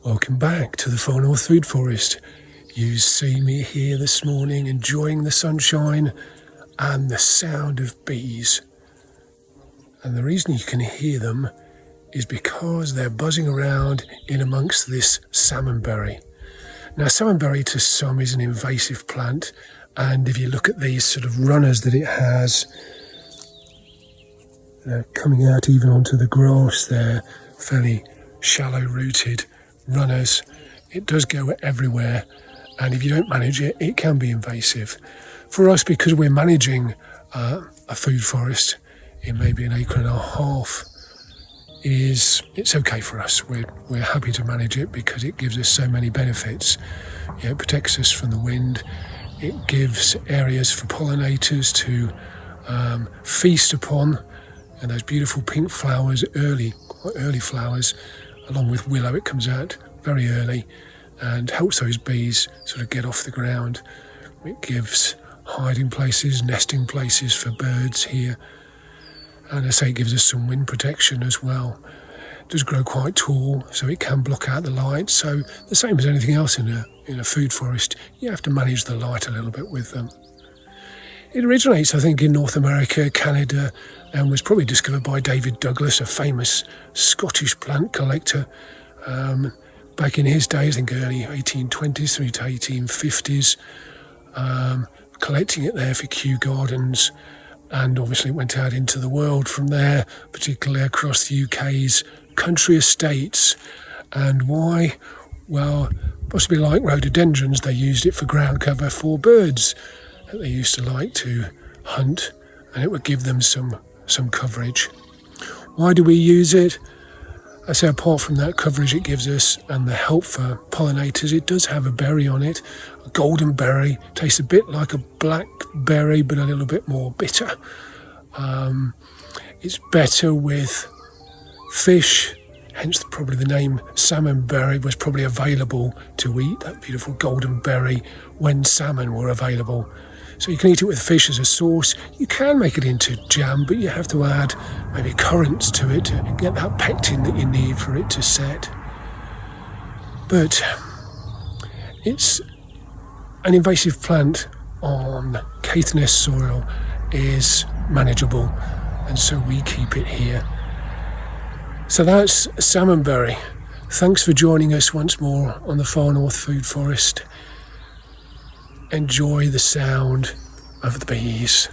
Welcome back to the Far North Food Forest. You see me here this morning enjoying the sunshine and the sound of bees. And the reason you can hear them is because they're buzzing around in amongst this salmonberry. Now, salmonberry to some is an invasive plant, and if you look at these sort of runners that it has, they're coming out even onto the grass. They're fairly shallow-rooted runners. It does go everywhere, and if you don't manage it, it can be invasive. For us, because we're managing a food forest in maybe an acre and a half, it's okay for us. We're happy to manage it because it gives us so many benefits. It protects us from the wind. It gives areas for pollinators to feast upon, and those beautiful pink flowers, quite early flowers, along with willow. It comes out very early and helps those bees sort of get off the ground. It gives hiding places, nesting places for birds here. And I say it gives us some wind protection as well. It does grow quite tall, so it can block out the light. So the same as anything else in a food forest, you have to manage the light a little bit with them. It originates, I think, in North America, Canada, and was probably discovered by David Douglas, a famous Scottish plant collector. Back in his days, I think early 1820s through to 1850s, collecting it there for Kew Gardens, and obviously it went out into the world from there, particularly across the UK's country estates. And why? Well, possibly like rhododendrons, they used it for ground cover for birds that they used to like to hunt, and it would give them some coverage. Why do we use it? I say apart from that coverage it gives us and the help for pollinators, it does have a berry on it, a golden berry. Tastes a bit like a blackberry but a little bit more bitter. It's better with fish, hence probably the name salmonberry was probably available to eat, that beautiful golden berry, when salmon were available. So you can eat it with fish as a sauce. You can make it into jam, but you have to add maybe currants to it to get that pectin that you need for it to set. But it's an invasive plant on Caithness soil is manageable, and so we keep it here. So that's salmonberry. Thanks for joining us once more on the Far North Food Forest. Enjoy the sound of the bees.